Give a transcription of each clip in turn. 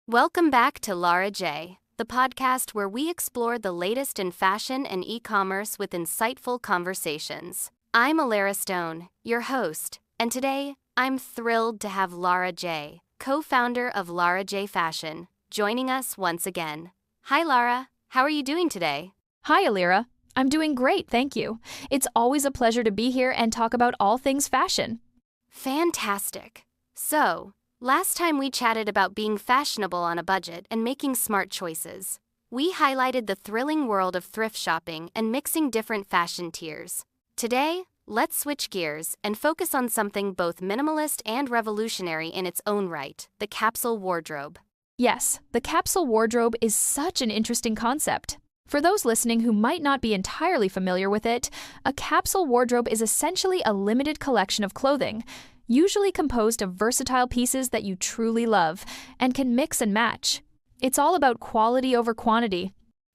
Welcome back to Lara J, the podcast where we explore the latest in fashion and e-commerce with insightful conversations. I'm Elira Stone, your host, and today I'm thrilled to have Lara J, co-founder of Lara J Fashion, joining us once again. Hi Lara, how are you doing today? Hi, Elira. I'm doing great, thank you. It's always a pleasure to be here and talk about all things fashion. Fantastic. So, last time we chatted about being fashionable on a budget and making smart choices. We highlighted the thrilling world of thrift shopping and mixing different fashion tiers. Today, let's switch gears and focus on something both minimalist and revolutionary in its own right, the capsule wardrobe. Yes, the capsule wardrobe is such an interesting concept. For those listening who might not be entirely familiar with it, a capsule wardrobe is essentially a limited collection of clothing, usually composed of versatile pieces that you truly love and can mix and match. It's all about quality over quantity.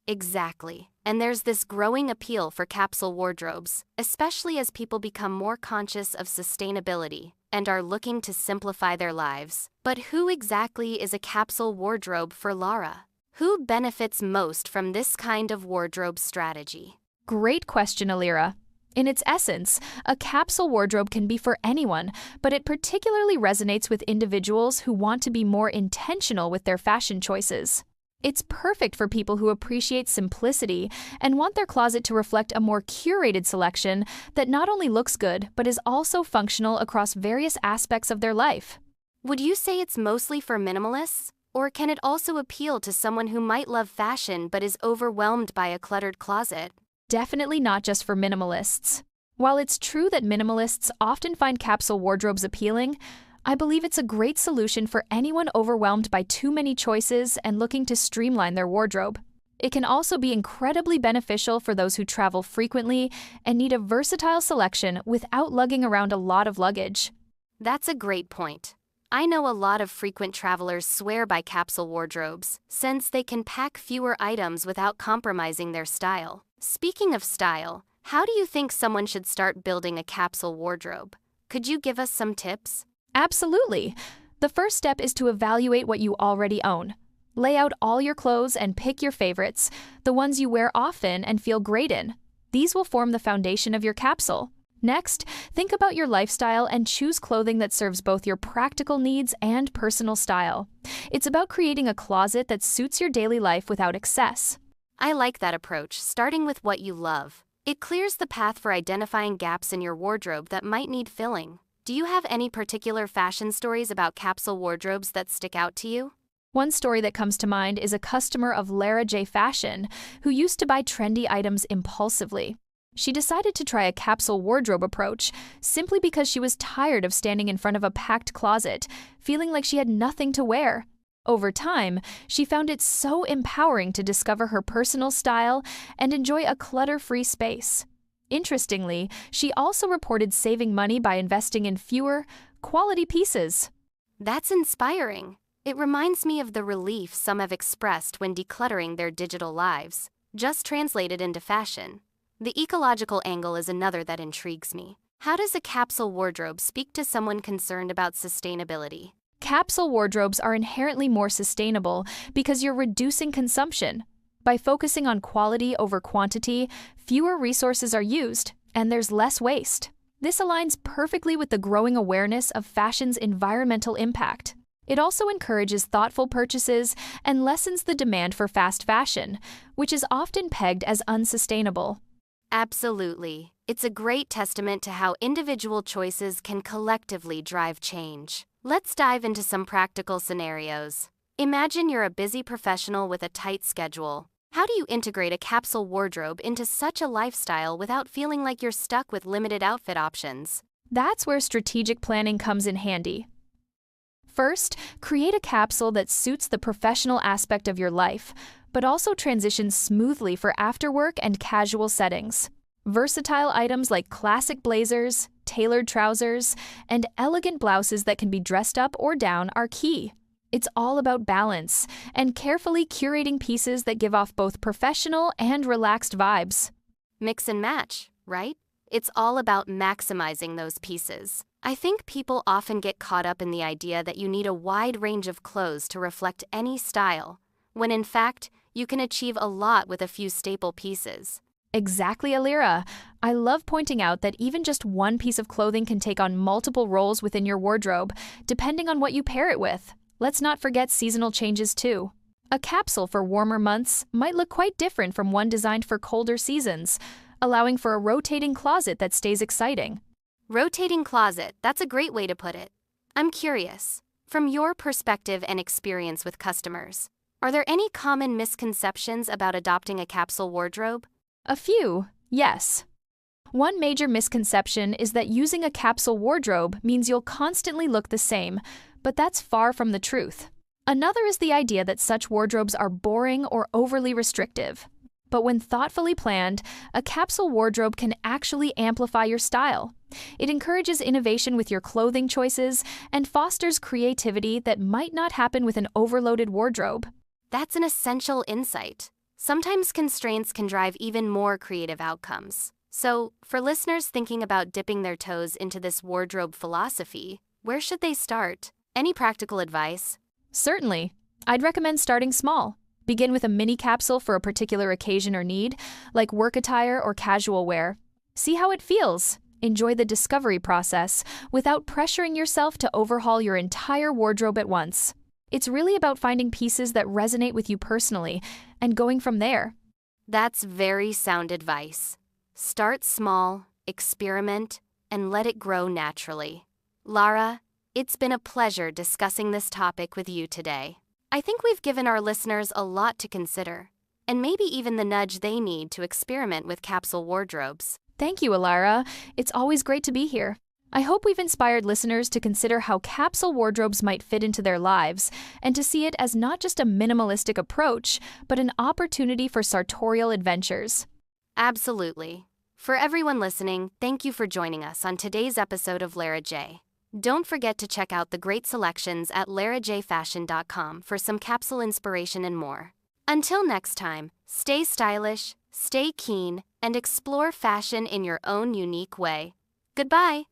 Exactly. And there's this growing appeal for capsule wardrobes, especially as people become more conscious of sustainability and are looking to simplify their lives. But who exactly is a capsule wardrobe for Lara? Who benefits most from this kind of wardrobe strategy? Great question, Elira. In its essence, a capsule wardrobe can be for anyone, but it particularly resonates with individuals who want to be more intentional with their fashion choices. It's perfect for people who appreciate simplicity and want their closet to reflect a more curated selection that not only looks good, but is also functional across various aspects of their life. Would you say it's mostly for minimalists? Or can it also appeal to someone who might love fashion but is overwhelmed by a cluttered closet? Definitely not just for minimalists. While it's true that minimalists often find capsule wardrobes appealing, I believe it's a great solution for anyone overwhelmed by too many choices and looking to streamline their wardrobe. It can also be incredibly beneficial for those who travel frequently and need a versatile selection without lugging around a lot of luggage. That's a great point. I know a lot of frequent travelers swear by capsule wardrobes, since they can pack fewer items without compromising their style. Speaking of style, how do you think someone should start building a capsule wardrobe? Could you give us some tips? Absolutely. The first step is to evaluate what you already own. Lay out all your clothes and pick your favorites, the ones you wear often and feel great in. These will form the foundation of your capsule. Next, think about your lifestyle and choose clothing that serves both your practical needs and personal style. It's about creating a closet that suits your daily life without excess. I like that approach, starting with what you love. It clears the path for identifying gaps in your wardrobe that might need filling. Do you have any particular fashion stories about capsule wardrobes that stick out to you? One story that comes to mind is a customer of Lara J Fashion who used to buy trendy items impulsively. She decided to try a capsule wardrobe approach simply because she was tired of standing in front of a packed closet, feeling like she had nothing to wear. Over time, she found it so empowering to discover her personal style and enjoy a clutter-free space. Interestingly, she also reported saving money by investing in fewer, quality pieces. That's inspiring. It reminds me of the relief some have expressed when decluttering their digital lives, just translated into fashion. The ecological angle is another that intrigues me. How does a capsule wardrobe speak to someone concerned about sustainability? Capsule wardrobes are inherently more sustainable because you're reducing consumption. By focusing on quality over quantity, fewer resources are used, and there's less waste. This aligns perfectly with the growing awareness of fashion's environmental impact. It also encourages thoughtful purchases and lessens the demand for fast fashion, which is often pegged as unsustainable. Absolutely. It's a great testament to how individual choices can collectively drive change. Let's dive into some practical scenarios. Imagine you're a busy professional with a tight schedule. How do you integrate a capsule wardrobe into such a lifestyle without feeling like you're stuck with limited outfit options? That's where strategic planning comes in handy. First, create a capsule that suits the professional aspect of your life, but also transitions smoothly for after-work and casual settings. Versatile items like classic blazers, tailored trousers, and elegant blouses that can be dressed up or down are key. It's all about balance and carefully curating pieces that give off both professional and relaxed vibes. Mix and match, right? It's all about maximizing those pieces. I think people often get caught up in the idea that you need a wide range of clothes to reflect any style, when in fact, you can achieve a lot with a few staple pieces. Exactly, Elira. I love pointing out that even just one piece of clothing can take on multiple roles within your wardrobe, depending on what you pair it with. Let's not forget seasonal changes too. A capsule for warmer months might look quite different from one designed for colder seasons, allowing for a rotating closet that stays exciting. Rotating closet, that's a great way to put it. I'm curious, from your perspective and experience with customers, are there any common misconceptions about adopting a capsule wardrobe? A few, yes. One major misconception is that using a capsule wardrobe means you'll constantly look the same, but that's far from the truth. Another is the idea that such wardrobes are boring or overly restrictive. But when thoughtfully planned, a capsule wardrobe can actually amplify your style. It encourages innovation with your clothing choices and fosters creativity that might not happen with an overloaded wardrobe. That's an essential insight. Sometimes constraints can drive even more creative outcomes. So, for listeners thinking about dipping their toes into this wardrobe philosophy, where should they start? Any practical advice? Certainly. I'd recommend starting small. Begin with a mini capsule for a particular occasion or need, like work attire or casual wear. See how it feels. Enjoy the discovery process without pressuring yourself to overhaul your entire wardrobe at once. It's really about finding pieces that resonate with you personally and going from there. That's very sound advice. Start small, experiment, and let it grow naturally. Lara, it's been a pleasure discussing this topic with you today. I think we've given our listeners a lot to consider, and maybe even the nudge they need to experiment with capsule wardrobes. Thank you, Elira. It's always great to be here. I hope we've inspired listeners to consider how capsule wardrobes might fit into their lives and to see it as not just a minimalistic approach, but an opportunity for sartorial adventures. Absolutely. For everyone listening, thank you for joining us on today's episode of Lara J. Don't forget to check out the great selections at larajfashion.com for some capsule inspiration and more. Until next time, stay stylish, stay keen, and explore fashion in your own unique way. Goodbye.